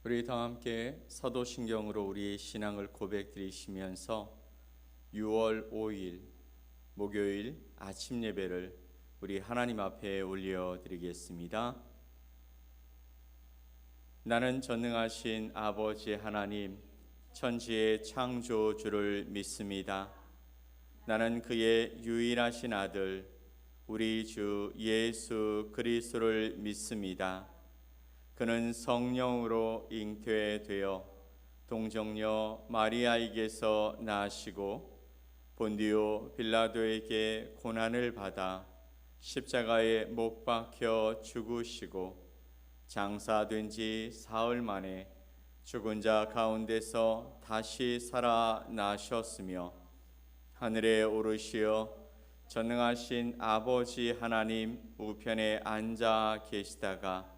우리 다 함께 사도신경으로 우리의 신앙을 고백드리시면서 6월 5일 목요일 아침 예배를 우리 하나님 앞에 올려드리겠습니다. 나는 전능하신 아버지 하나님, 천지의 창조주를 믿습니다. 나는 그의 유일하신 아들, 우리 주 예수 그리스도를 믿습니다. 그는 성령으로 잉태되어 동정녀 마리아에게서 나시고 본디오 빌라도에게 고난을 받아 십자가에 못 박혀 죽으시고 장사된 지 사흘 만에 죽은 자 가운데서 다시 살아나셨으며 하늘에 오르시어 전능하신 아버지 하나님 우편에 앉아 계시다가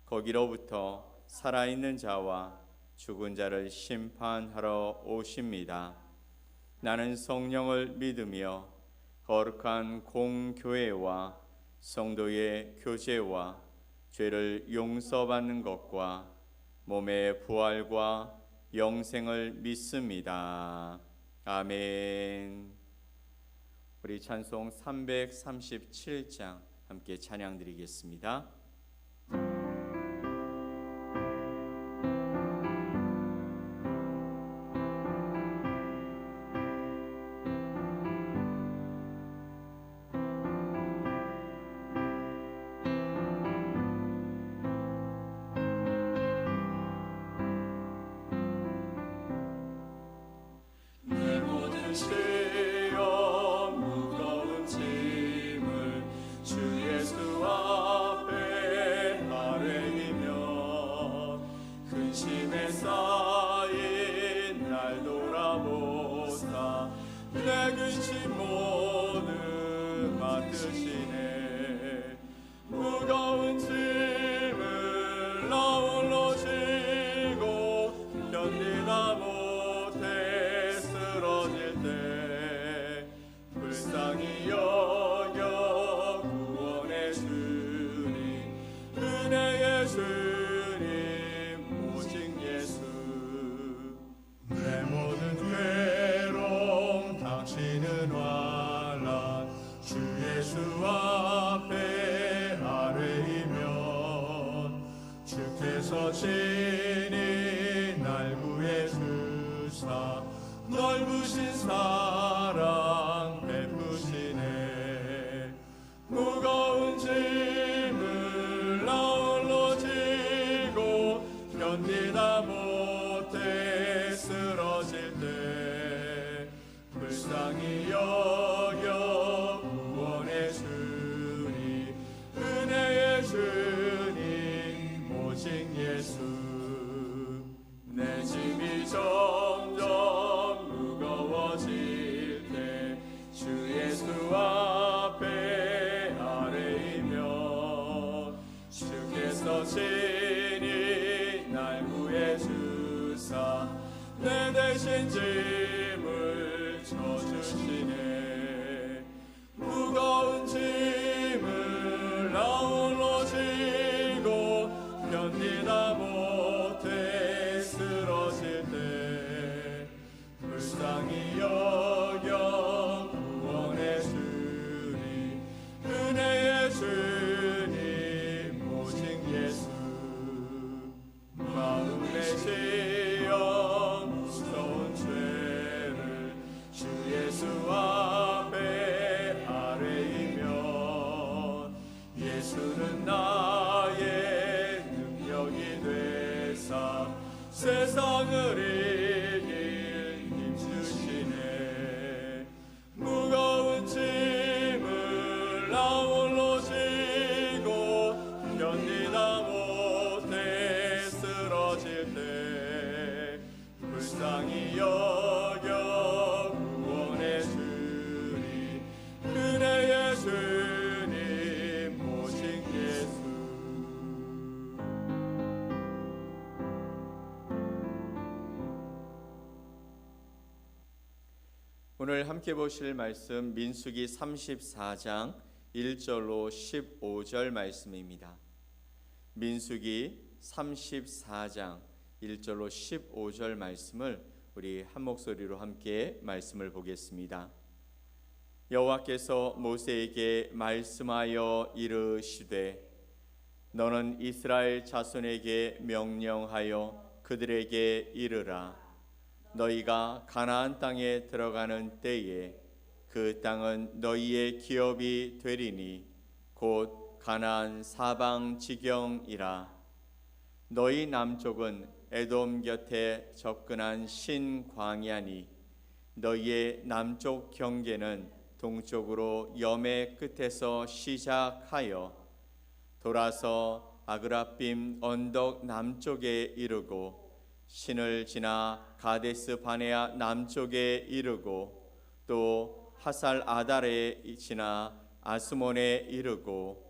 거기로부터 살아있는 자와 죽은 자를 심판하러 오십니다. 나는 성령을 믿으며 거룩한 공교회와 성도의 교제와 죄를 용서받는 것과 몸의 부활과 영생을 믿습니다. 아멘. 우리 찬송 337장 함께 찬양 드리겠습니다. 무거운 짐을 나홀로 지고 견디다 못해 쓰러질 때 불쌍히 여겨 구원의 주님, 은혜의 주님, 오직 예수. 내 모든 괴로움 당신은 환란 주 예수 앞에 아뢰이면 주께서 친히 날 구해 주사 넓으신 사랑 베푸시네. 무거운 짐을 나홀로 지고 견디다 못해 쓰러질 때 불쌍히 여겨 구원의 주님, 은혜의 주님, 오직 예수. 내 짐이 점점 무거워질 때 주 예수 앞에 아뢰이면 주께서 친히 날 구해 주사 내 대신 짐을 져주시네. 무거운 짐을 나홀로 지고 견디다 못해 쓰러질 때 불쌍히 여겨 구원의 주님, 은혜의 주님, 오직 예수. 마음에 지어 무서운 죄를 주 예수 앞에 아뢰이면 예수는 나의 능력이 되사 세상을 이길 힘 주시네. 무거운 짐을 나홀로 지고 견디다 못해 쓰러질 때 불쌍히 여겨 구원의 주님, 은혜의 주님, 오직 예수. 오늘 함께 보실 말씀 민수기 34장 1절로 15절 말씀입니다. 민수기 34장 1절로 15절 말씀을 우리 한 목소리로 함께 말씀을 보겠습니다. 여호와께서 모세에게 말씀하여 이르시되 너는 이스라엘 자손에게 명령하여 그들에게 이르라. 너희가 가나안 땅에 들어가는 때에 그 땅은 너희의 기업이 되리니 곧 가나안 사방 지경이라. 너희 남쪽은 에돔 곁에 접근한 신광야니 너희의 남쪽 경계는 동쪽으로 염의 끝에서 시작하여 돌아서 아그라빔 언덕 남쪽에 이르고 신을 지나 가데스 바네아 남쪽에 이르고 또 하살 아달에 지나 아스몬에 이르고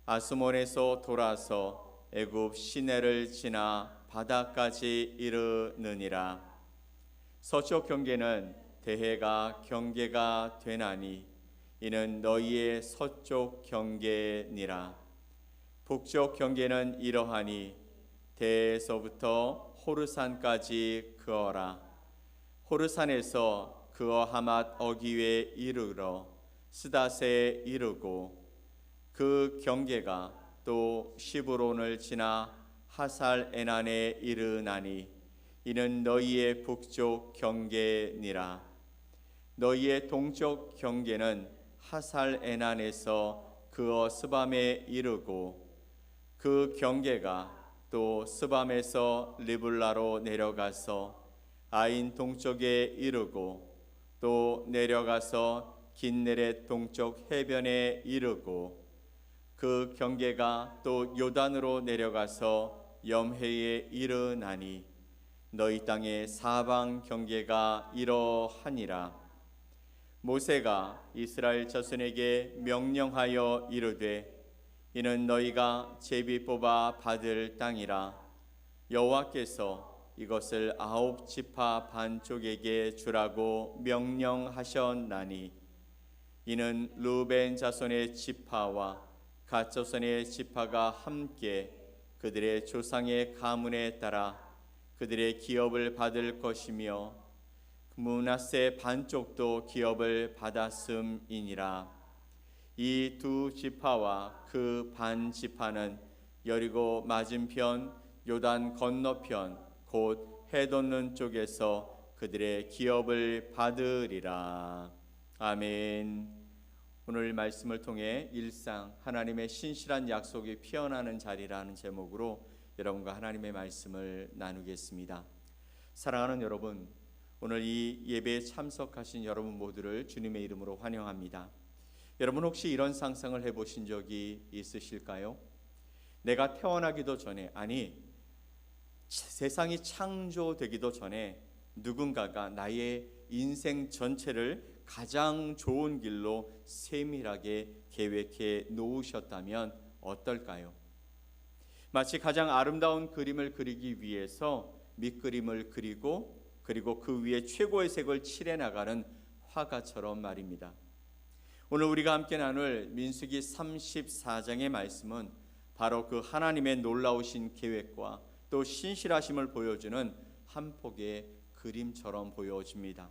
아스몬에서 돌아서 애굽 시내를 지나 바다까지 이르느니라. 서쪽 경계는 대해가 경계가 되나니 이는 너희의 서쪽 경계니라. 북쪽 경계는 이러하니 대에서부터 호르산까지 그어라. 호르산에서 그어 하맛 어기에 이르러 스다세에 이르고 그 경계가 또 시브론을 지나 하살 에난에 이르나니 이는 너희의 북쪽 경계니라. 너희의 동쪽 경계는 하살 에난에서 그어 스밤에 이르고 그 경계가 또 스밤에서 리블라로 내려가서 아인 동쪽에 이르고 또 내려가서 긴네렛 동쪽 해변에 이르고 그 경계가 또 요단으로 내려가서 염해에 이르나니 너희 땅의 사방 경계가 이러하니라. 모세가 이스라엘 자손에게 명령하여 이르되 이는 너희가 제비 뽑아 받을 땅이라. 여호와께서 이것을 9지파 반쪽에게 주라고 명령하셨나니 이는 르우벤 자손의 지파와 갓 자손의 지파가 함께 그들의 조상의 가문에 따라 그들의 기업을 받을 것이며 므낫세 반쪽도 기업을 받았음이니라. 이 두 지파와 그 반 지파는 여리고 맞은편 요단 건너편 곧 해돋는 쪽에서 그들의 기업을 받으리라. 아멘. 오늘 말씀을 통해 일상 하나님의 신실한 약속이 피어나는 자리라는 제목으로 여러분과 하나님의 말씀을 나누겠습니다. 사랑하는 여러분, 오늘 이 예배에 참석하신 여러분 모두를 주님의 이름으로 환영합니다. 여러분 혹시 이런 상상을 해보신 적이 있으실까요? 내가 태어나기도 전에, 아니 세상이 창조되기도 전에 누군가가 나의 인생 전체를 가장 좋은 길로 세밀하게 계획해 놓으셨다면 어떨까요? 마치 가장 아름다운 그림을 그리기 위해서 밑그림을 그리고 그 위에 최고의 색을 칠해 나가는 화가처럼 말입니다. 오늘 우리가 함께 나눌 민수기 34장의 말씀은 바로 그 하나님의 놀라우신 계획과 또 신실하심을 보여주는 한 폭의 그림처럼 보여집니다.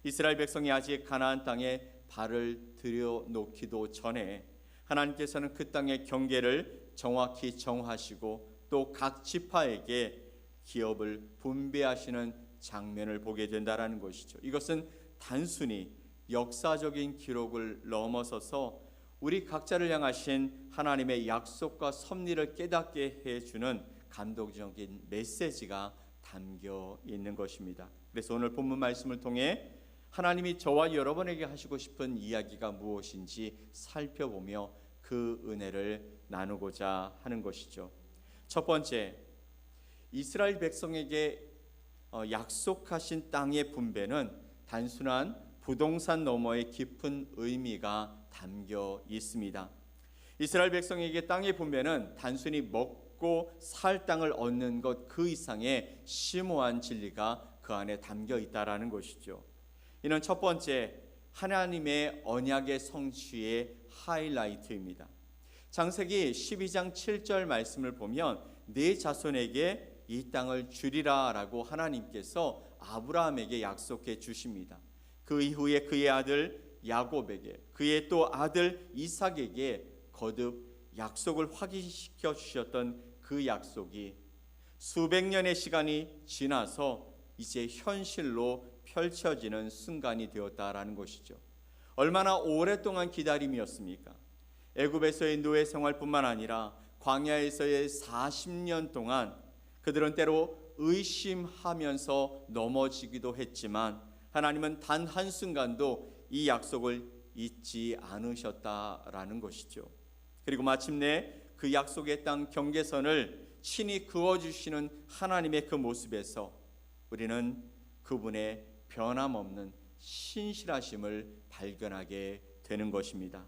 이스라엘 백성이 아직 가나안 땅에 발을 들여놓기도 전에 하나님께서는 그 땅의 경계를 정확히 정하시고 또 각 지파에게 기업을 분배하시는 장면을 보게 된다는 것이죠. 이것은 단순히 역사적인 기록을 넘어서서 우리 각자를 향하신 하나님의 약속과 섭리를 깨닫게 해주는 감동적인 메시지가 담겨 있는 것입니다. 그래서 오늘 본문 말씀을 통해 하나님이 저와 여러분에게 하시고 싶은 이야기가 무엇인지 살펴보며 그 은혜를 나누고자 하는 것이죠. 첫 번째, 이스라엘 백성에게 약속하신 땅의 분배는 단순한 부동산 너머의 깊은 의미가 담겨 있습니다. 이스라엘 백성에게 땅의 분배는 단순히 먹고 살 땅을 얻는 것 그 이상의 심오한 진리가 그 안에 담겨 있다라는 것이죠. 이는 첫 번째, 하나님의 언약의 성취의 하이라이트입니다. 창세기 12장 7절 말씀을 보면 네 자손에게 이 땅을 주리라라고 하나님께서 아브라함에게 약속해 주십니다. 그 이후에 그의 아들 야곱에게, 그의 또 아들 이삭에게 거듭 약속을 확인시켜 주셨던 그 약속이 수백 년의 시간이 지나서 이제 현실로 펼쳐지는 순간이 되었다라는 것이죠. 얼마나 오랫동안 기다림이었습니까? 애굽에서의 노예 생활뿐만 아니라 광야에서의 40년 동안 그들은 때로 의심하면서 넘어지기도 했지만 하나님은 단 한순간도 이 약속을 잊지 않으셨다라는 것이죠. 그리고 마침내 그 약속의 땅 경계선을 친히 그어주시는 하나님의 그 모습에서 우리는 그분의 변함없는 신실하심을 발견하게 되는 것입니다.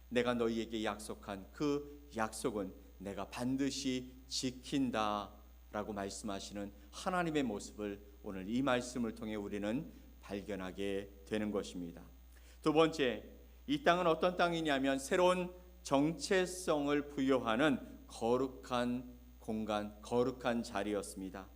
내가 너희에게 약속한 그 약속은 내가 반드시 지킨다 라고 말씀하시는 하나님의 모습을 오늘 이 말씀을 통해 우리는 발견하게 되는 것입니다. 두 번째, 이 땅은 어떤 땅이냐면 새로운 정체성을 부여하는 거룩한 공간, 거룩한 자리였습니다.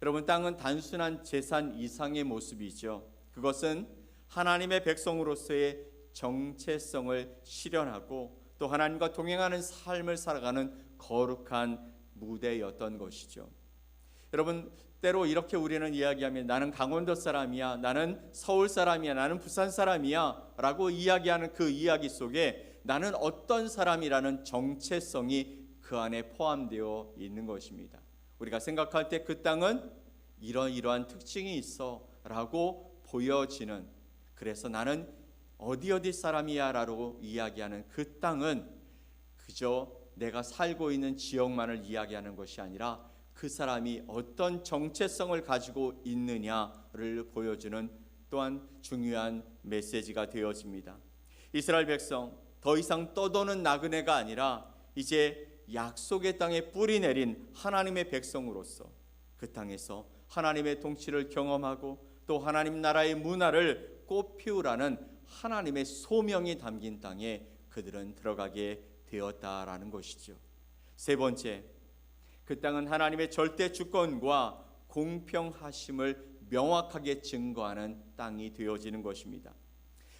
여러분, 땅은 단순한 재산 이상의 모습이죠. 그것은 하나님의 백성으로서의 정체성을 실현하고 또 하나님과 동행하는 삶을 살아가는 거룩한 무대였던 것이죠. 여러분, 때로 이렇게 우리는 이야기하면 나는 강원도 사람이야, 나는 서울 사람이야, 나는 부산 사람이야 라고 이야기하는 그 이야기 속에 나는 어떤 사람이라는 정체성이 그 안에 포함되어 있는 것입니다. 우리가 생각할 때 그 땅은 이러이러한 특징이 있어 라고 보여지는, 그래서 나는 어디 사람이야 라고 이야기하는 그 땅은 그저 내가 살고 있는 지역만을 이야기하는 것이 아니라 그 사람이 어떤 정체성을 가지고 있느냐를 보여주는 또한 중요한 메시지가 되어집니다. 이스라엘 백성 더 이상 떠도는 나그네가 아니라 이제 약속의 땅에 뿌리 내린 하나님의 백성으로서 그 땅에서 하나님의 통치를 경험하고 또 하나님 나라의 문화를 꽃피우라는 하나님의 소명이 담긴 땅에 그들은 들어가게 되었다라는 것이죠. 세 번째, 그 땅은 하나님의 절대 주권과 공평하심을 명확하게 증거하는 땅이 되어지는 것입니다.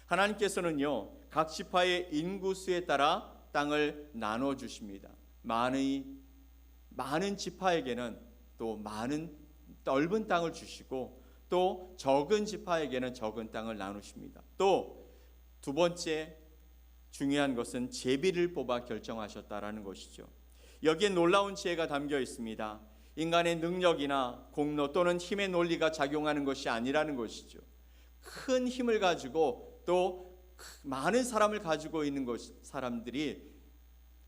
하나님께서는요, 각 지파의 인구수에 따라 땅을 나눠 주십니다. 많은 지파에게는 또 많은 넓은 땅을 주시고 또 적은 지파에게는 적은 땅을 나누십니다. 또 두 번째 중요한 것은 제비를 뽑아 결정하셨다라는 것이죠. 여기에 놀라운 지혜가 담겨 있습니다. 인간의 능력이나 공로 또는 힘의 논리가 작용하는 것이 아니라는 것이죠. 큰 힘을 가지고 또 많은 사람을 가지고 있는 사람들이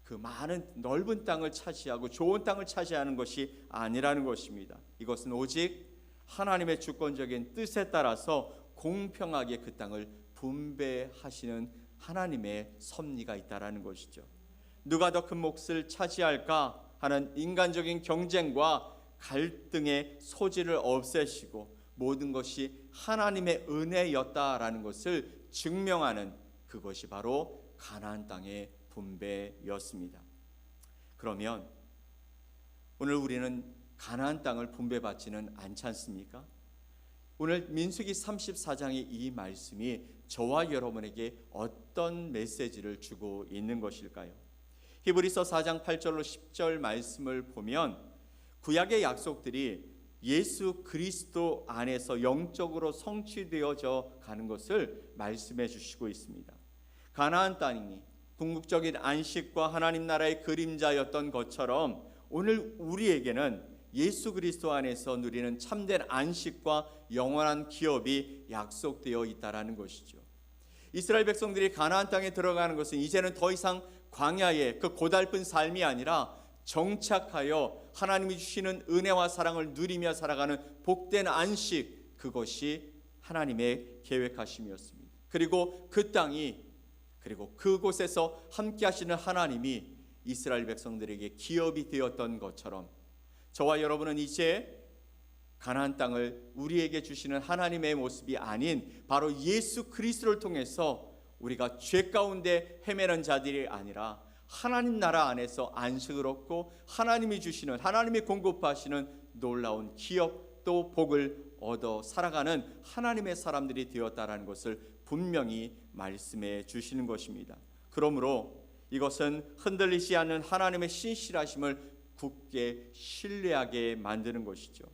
그 많은 넓은 땅을 차지하고 좋은 땅을 차지하는 것이 아니라는 것입니다. 이것은 오직 하나님의 주권적인 뜻에 따라서 공평하게 그 땅을 분배하시는 하나님의 섭리가 있다라는 것이죠. 누가 더 큰 몫을 차지할까 하는 인간적인 경쟁과 갈등의 소지를 없애시고 모든 것이 하나님의 은혜였다라는 것을 증명하는 그것이 바로 가나안 땅의 분배였습니다. 그러면 오늘 우리는 가나안 땅을 분배받지는 않지 않습니까? 오늘 민수기 34장의 이 말씀이 저와 여러분에게 어떤 메시지를 주고 있는 것일까요? 히브리서 4장 8절로 10절 말씀을 보면 구약의 약속들이 예수 그리스도 안에서 영적으로 성취되어져 가는 것을 말씀해 주시고 있습니다. 가나안 땅이 궁극적인 안식과 하나님 나라의 그림자였던 것처럼 오늘 우리에게는 예수 그리스도 안에서 누리는 참된 안식과 영원한 기업이 약속되어 있다라는 것이죠. 이스라엘 백성들이 가나안 땅에 들어가는 것은 이제는 더 이상 광야의 그 고달픈 삶이 아니라 정착하여 하나님이 주시는 은혜와 사랑을 누리며 살아가는 복된 안식, 그것이 하나님의 계획하심이었습니다. 그리고 그 땅이, 그리고 그곳에서 함께 하시는 하나님이 이스라엘 백성들에게 기업이 되었던 것처럼 저와 여러분은 이제 가나안 땅을 우리에게 주시는 하나님의 모습이 아닌 바로 예수 그리스도를 통해서 우리가 죄 가운데 헤매는 자들이 아니라 하나님 나라 안에서 안식을 얻고 하나님이 주시는, 하나님이 공급하시는 놀라운 기업 또 복을 얻어 살아가는 하나님의 사람들이 되었다라는 것을 분명히 말씀해 주시는 것입니다. 그러므로 이것은 흔들리지 않는 하나님의 신실하심을 굳게 신뢰하게 만드는 것이죠.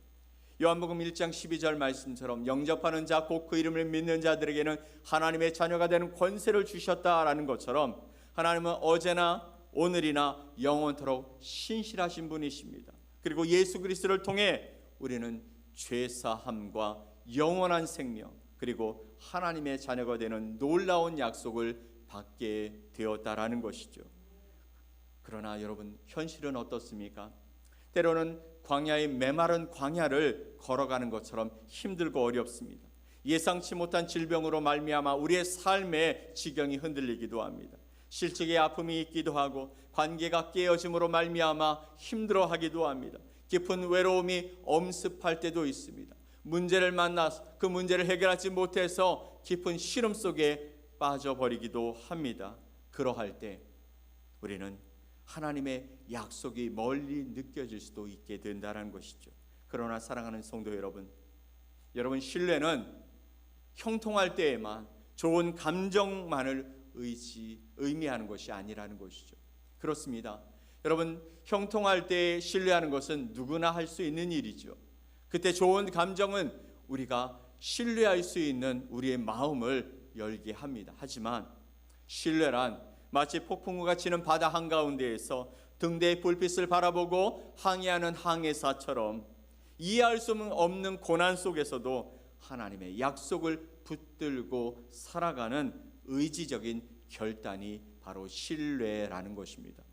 요한복음 1장 12절 말씀처럼 영접하는 자 곧 그 이름을 믿는 자들에게는 하나님의 자녀가 되는 권세를 주셨다라는 것처럼 하나님은 어제나 오늘이나 영원토록 신실하신 분이십니다. 그리고 예수 그리스도를 통해 우리는 죄사함과 영원한 생명 그리고 하나님의 자녀가 되는 놀라운 약속을 받게 되었다라는 것이죠. 그러나 여러분, 현실은 어떻습니까? 때로는 광야의 메마른 광야를 걸어가는 것처럼 힘들고 어렵습니다. 예상치 못한 질병으로 말미암아 우리의 삶의 지경이 흔들리기도 합니다. 실직의 아픔이 있기도 하고 관계가 깨어짐으로 말미암아 힘들어하기도 합니다. 깊은 외로움이 엄습할 때도 있습니다. 문제를 만나서 그 문제를 해결하지 못해서 깊은 시름 속에 빠져버리기도 합니다. 그러할 때 우리는 하나님의 약속이 멀리 느껴질 수도 있게 된다는 것이죠. 그러나 사랑하는 성도 여러분, 신뢰는 형통할 때에만 좋은 감정만을 의미하는 것이 아니라는 것이죠. 그렇습니다. 여러분, 형통할 때 신뢰하는 것은 누구나 할 수 있는 일이죠. 그때 좋은 감정은 우리가 신뢰할 수 있는 우리의 마음을 열게 합니다. 하지만 신뢰란 마치 폭풍우가 치는 바다 한가운데에서 등대의 불빛을 바라보고 항해하는 항해사처럼 이해할 수 없는 고난 속에서도 하나님의 약속을 붙들고 살아가는 의지적인 결단이 바로 신뢰라는 것입니다.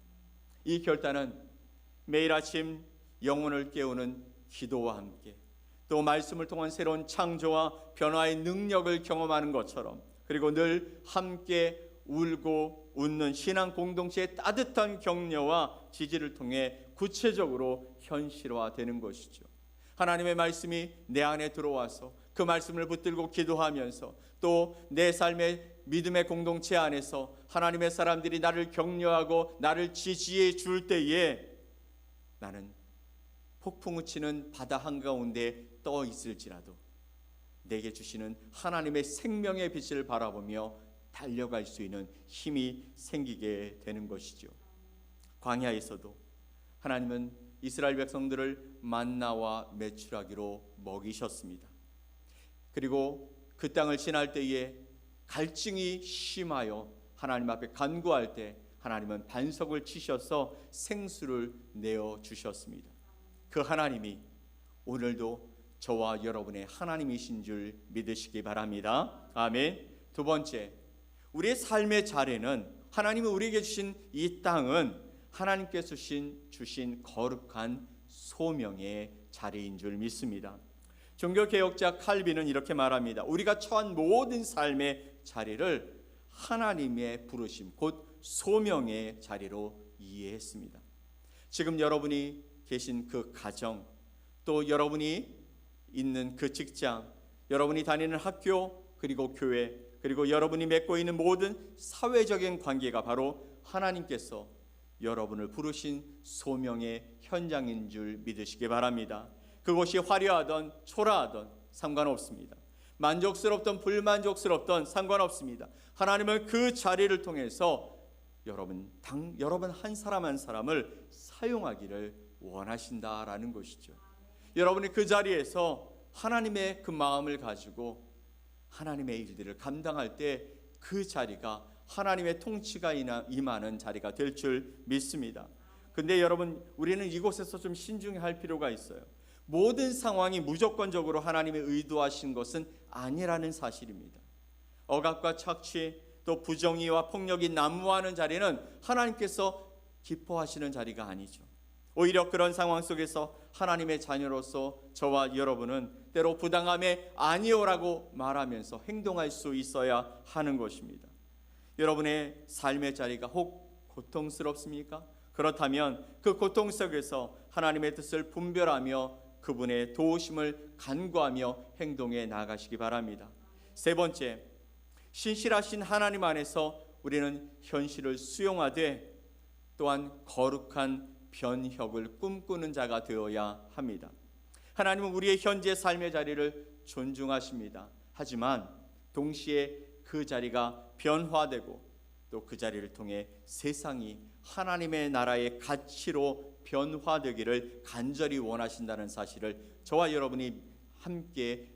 이 결단은 매일 아침 영혼을 깨우는 기도와 함께 또 말씀을 통한 새로운 창조와 변화의 능력을 경험하는 것처럼 그리고 늘 함께 울고 웃는 신앙 공동체의 따뜻한 격려와 지지를 통해 구체적으로 현실화되는 것이죠. 하나님의 말씀이 내 안에 들어와서 그 말씀을 붙들고 기도하면서 또 내 삶의 믿음의 공동체 안에서 하나님의 사람들이 나를 격려하고 나를 지지해 줄 때에 나는 폭풍우 치는 바다 한가운데 떠 있을지라도 내게 주시는 하나님의 생명의 빛을 바라보며 달려갈 수 있는 힘이 생기게 되는 것이죠. 광야에서도 하나님은 이스라엘 백성들을 만나와 메추라기로 먹이셨습니다. 그리고 그 땅을 지날 때에 갈증이 심하여 하나님 앞에 간구할 때 하나님은 반석을 치셔서 생수를 내어 주셨습니다. 그 하나님이 오늘도 저와 여러분의 하나님이신 줄 믿으시기 바랍니다. 아멘. 두 번째, 우리의 삶의 자리는 하나님이 우리에게 주신 이 땅은 하나님께서 주신 거룩한 소명의 자리인 줄 믿습니다. 종교개혁자 칼빈은 이렇게 말합니다. 우리가 처한 모든 삶의 자리를 하나님의 부르심 곧 소명의 자리로 이해했습니다. 지금 여러분이 계신 그 가정, 또 여러분이 있는 그 직장, 여러분이 다니는 학교, 그리고 교회, 그리고 여러분이 맺고 있는 모든 사회적인 관계가 바로 하나님께서 여러분을 부르신 소명의 현장인 줄 믿으시기 바랍니다. 그것이 화려하던 초라하던 상관없습니다. 만족스럽던 불만족스럽던 상관없습니다. 하나님은 그 자리를 통해서 여러분 한 사람 한 사람을 사용하기를 원하신다라는 것이죠. 여러분이 그 자리에서 하나님의 그 마음을 가지고 하나님의 일들을 감당할 때 그 자리가 하나님의 통치가 임하는 자리가 될 줄 믿습니다. 근데 여러분, 우리는 이곳에서 좀 신중할 필요가 있어요. 모든 상황이 무조건적으로 하나님의 의도하신 것은 아니라는 사실입니다. 억압과 착취 또 부정의와 폭력이 난무하는 자리는 하나님께서 기뻐하시는 자리가 아니죠. 오히려 그런 상황 속에서 하나님의 자녀로서 저와 여러분은 때로 부당함에 아니오라고 말하면서 행동할 수 있어야 하는 것입니다. 여러분의 삶의 자리가 혹 고통스럽습니까? 그렇다면 그 고통 속에서 하나님의 뜻을 분별하며 그분의 도우심을 간구하며 행동해 나가시기 바랍니다. 세 번째, 신실하신 하나님 안에서 우리는 현실을 수용하되 또한 거룩한 변혁을 꿈꾸는 자가 되어야 합니다. 하나님은 우리의 현재 삶의 자리를 존중하십니다. 하지만 동시에 그 자리가 변화되고 또 그 자리를 통해 세상이 하나님의 나라의 가치로 변화되기를 간절히 원하신다는 사실을 저와 여러분이 함께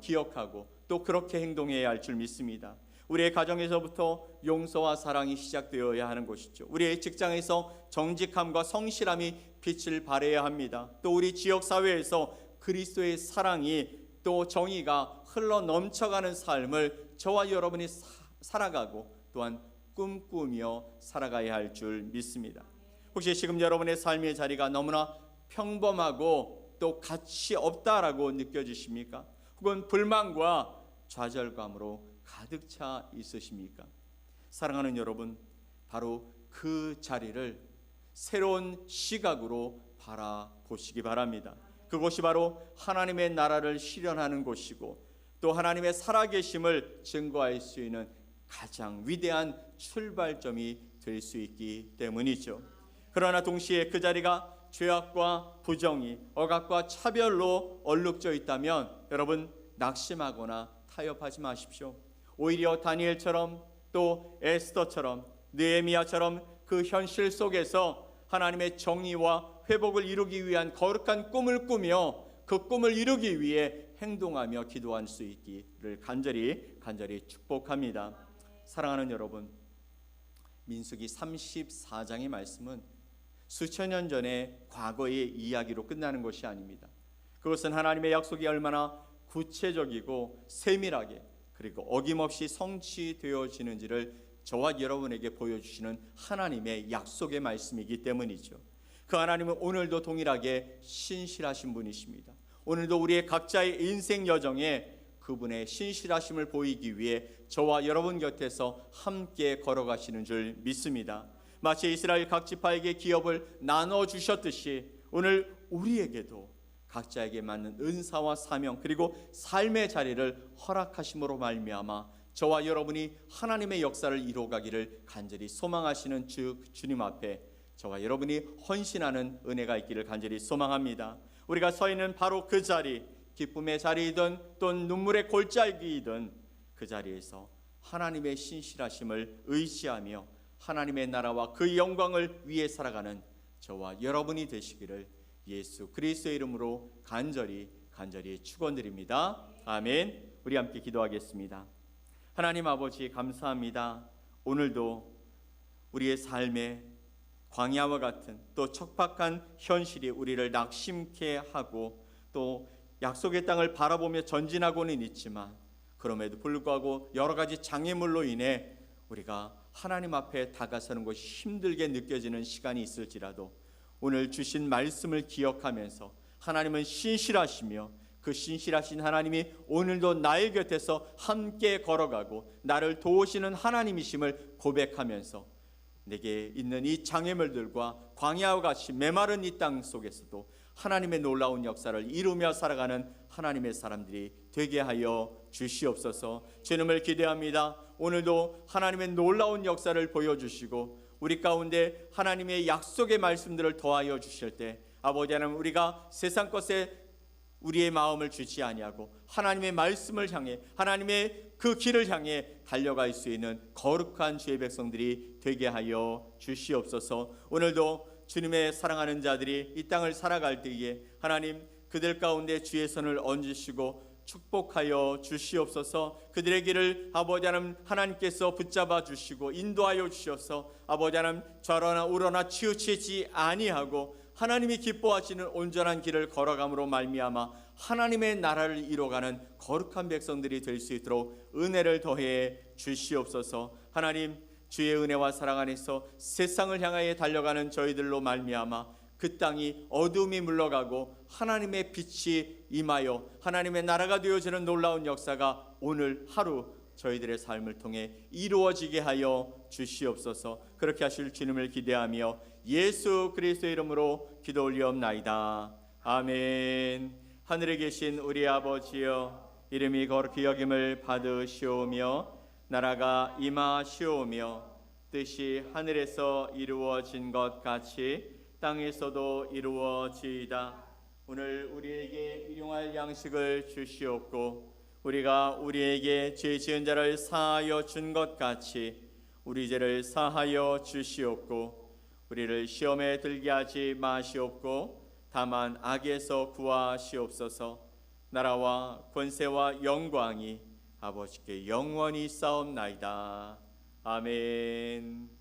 기억하고 또 그렇게 행동해야 할 줄 믿습니다. 우리의 가정에서부터 용서와 사랑이 시작되어야 하는 것이죠. 우리의 직장에서 정직함과 성실함이 빛을 발해야 합니다. 또 우리 지역사회에서 그리스도의 사랑이 또 정의가 흘러 넘쳐가는 삶을 저와 여러분이 살아가고 또한 꿈꾸며 살아가야 할 줄 믿습니다. 혹시 지금 여러분의 삶의 자리가 너무나 평범하고 또 가치 없다라고 느껴지십니까? 혹은 불만과 좌절감으로 가득 차 있으십니까? 사랑하는 여러분, 바로 그 자리를 새로운 시각으로 바라보시기 바랍니다. 그곳이 바로 하나님의 나라를 실현하는 곳이고 또 하나님의 살아계심을 증거할 수 있는 가장 위대한 출발점이 될 수 있기 때문이죠. 그러나 동시에 그 자리가 죄악과 부정이, 억압과 차별로 얼룩져 있다면 여러분 낙심하거나 타협하지 마십시오. 오히려 다니엘처럼 또 에스더처럼 느헤미야처럼 그 현실 속에서 하나님의 정의와 회복을 이루기 위한 거룩한 꿈을 꾸며 그 꿈을 이루기 위해 행동하며 기도할 수 있기를 간절히 축복합니다. 사랑하는 여러분, 민수기 34장의 말씀은 수천 년 전의 과거의 이야기로 끝나는 것이 아닙니다. 그것은 하나님의 약속이 얼마나 구체적이고 세밀하게 그리고 어김없이 성취되어지는지를 저와 여러분에게 보여주시는 하나님의 약속의 말씀이기 때문이죠. 그 하나님은 오늘도 동일하게 신실하신 분이십니다. 오늘도 우리의 각자의 인생 여정에 그분의 신실하심을 보이기 위해 저와 여러분 곁에서 함께 걸어가시는 줄 믿습니다. 마치 이스라엘 각 지파에게 기업을 나눠주셨듯이 오늘 우리에게도 각자에게 맞는 은사와 사명 그리고 삶의 자리를 허락하심으로 말미암아 저와 여러분이 하나님의 역사를 이루어가기를 간절히 소망하시는 주님 앞에 저와 여러분이 헌신하는 은혜가 있기를 간절히 소망합니다. 우리가 서 있는 바로 그 자리, 기쁨의 자리이든 또 눈물의 골짜기이든 그 자리에서 하나님의 신실하심을 의지하며 하나님의 나라와 그 영광을 위해 살아가는 저와 여러분이 되시기를 예수 그리스도의 이름으로 간절히 축원드립니다. 아멘. 우리 함께 기도하겠습니다. 하나님 아버지 감사합니다. 오늘도 우리의 삶에 광야와 같은 또 척박한 현실이 우리를 낙심케 하고 또 약속의 땅을 바라보며 전진하고는 있지만 그럼에도 불구하고 여러 가지 장애물로 인해 우리가 하나님 앞에 다가서는 것이 힘들게 느껴지는 시간이 있을지라도 오늘 주신 말씀을 기억하면서 하나님은 신실하시며 그 신실하신 하나님이 오늘도 나의 곁에서 함께 걸어가고 나를 도우시는 하나님이심을 고백하면서 내게 있는 이 장애물들과 광야와 같이 메마른 이 땅 속에서도 하나님의 놀라운 역사를 이루며 살아가는 하나님의 사람들이 되게 하여 주시옵소서. 주님을 기대합니다. 오늘도 하나님의 놀라운 역사를 보여주시고 우리 가운데 하나님의 약속의 말씀들을 더하여 주실 때 아버지 하나님 우리가 세상 것에 우리의 마음을 주지 아니하고 하나님의 말씀을 향해 하나님의 그 길을 향해 달려갈 수 있는 거룩한 주의 백성들이 되게 하여 주시옵소서. 오늘도 주님의 사랑하는 자들이 이 땅을 살아갈 때에 하나님 그들 가운데 주의 손을 얹으시고 축복하여 주시옵소서. 그들의 길을 아버지 하나님 하나님께서 붙잡아 주시고 인도하여 주셔서 아버지 하나님 좌로나 우로나 치우치지 아니하고 하나님이 기뻐하시는 온전한 길을 걸어감으로 말미암아 하나님의 나라를 이루어가는 거룩한 백성들이 될 수 있도록 은혜를 더해 주시옵소서. 하나님 주의 은혜와 사랑 안에서 세상을 향하여 달려가는 저희들로 말미암아 그 땅이 어둠이 물러가고 하나님의 빛이 임하여 하나님의 나라가 되어지는 놀라운 역사가 오늘 하루 저희들의 삶을 통해 이루어지게 하여 주시옵소서. 그렇게 하실 주님을 기대하며 예수 그리스도의 이름으로 기도 올리옵나이다. 아멘. 하늘에 계신 우리 아버지여 이름이 거룩히 여김을 받으시오며 나라가 임하시오며 뜻이 하늘에서 이루어진 것 같이 땅에서도 이루어지이다. 오늘 우리에게 일용할 양식을 주시옵고 우리가 우리에게 죄 지은 자를 사하여 준 것 같이 우리 죄를 사하여 주시옵고 우리를 시험에 들게 하지 마시옵고 다만 악에서 구하시옵소서. 나라와 권세와 영광이 아버지께 영원히 싸움나이다. 아멘.